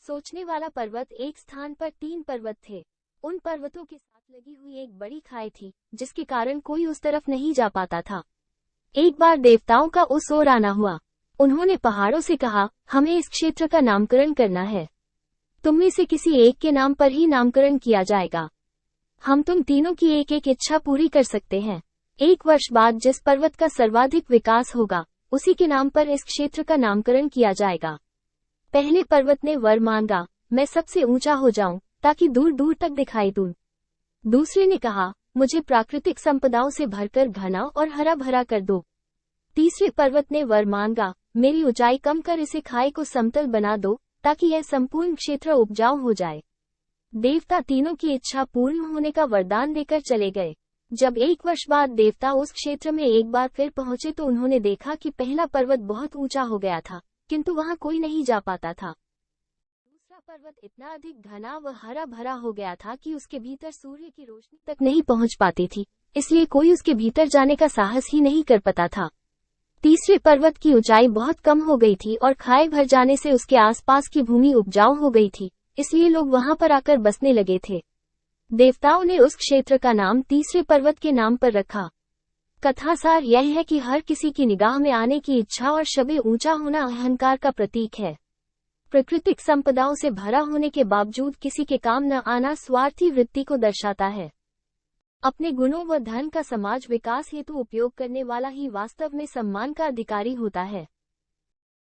सोचने वाला पर्वत। एक स्थान पर 3 पर्वत थे। उन पर्वतों के साथ लगी हुई एक बड़ी खाई थी, जिसके कारण कोई उस तरफ नहीं जा पाता था। एक बार देवताओं का उस ओर आना हुआ। उन्होंने पहाड़ों से कहा, हमें इस क्षेत्र का नामकरण करना है। तुम में से किसी एक के नाम पर ही नामकरण किया जाएगा। हम तुम तीनों की एक एक इच्छा पूरी कर सकते हैं। 1 वर्ष बाद जिस पर्वत का सर्वाधिक विकास होगा, उसी के नाम पर इस क्षेत्र का नामकरण किया जाएगा। पहले पर्वत ने वर मांगा, मैं सबसे ऊंचा हो जाऊं, ताकि दूर दूर तक दिखाई दूं। दूसरे ने कहा, मुझे प्राकृतिक संपदाओं से भरकर घना और हरा भरा कर दो। तीसरे पर्वत ने वर मांगा, मेरी ऊंचाई कम कर इसे खाई को समतल बना दो, ताकि यह संपूर्ण क्षेत्र उपजाऊ हो जाए। देवता तीनों की इच्छा पूर्ण होने का वरदान देकर चले गए। जब 1 वर्ष बाद देवता उस क्षेत्र में एक बार फिर पहुंचे तो उन्होंने देखा कि पहला पर्वत बहुत ऊंचा हो गया था, किंतु वहां कोई नहीं जा पाता था। दूसरा पर्वत इतना अधिक घना व हरा भरा हो गया था कि उसके भीतर सूर्य की रोशनी तक नहीं पहुंच पाती थी, इसलिए कोई उसके भीतर जाने का साहस ही नहीं कर पाता था। तीसरे पर्वत की ऊंचाई बहुत कम हो गई थी और खाई भर जाने से उसके आसपास की भूमि उपजाऊ हो गई थी, इसलिए लोग वहां पर आकर बसने लगे थे। देवताओं ने उस क्षेत्र का नाम तीसरे पर्वत के नाम पर रखा। कथासार यह है कि हर किसी की निगाह में आने की इच्छा और शबे ऊंचा होना अहंकार का प्रतीक है। प्राकृतिक संपदाओं से भरा होने के बावजूद किसी के काम न आना स्वार्थी वृत्ति को दर्शाता है। अपने गुणों व धन का समाज विकास हेतु उपयोग करने वाला ही वास्तव में सम्मान का अधिकारी होता है।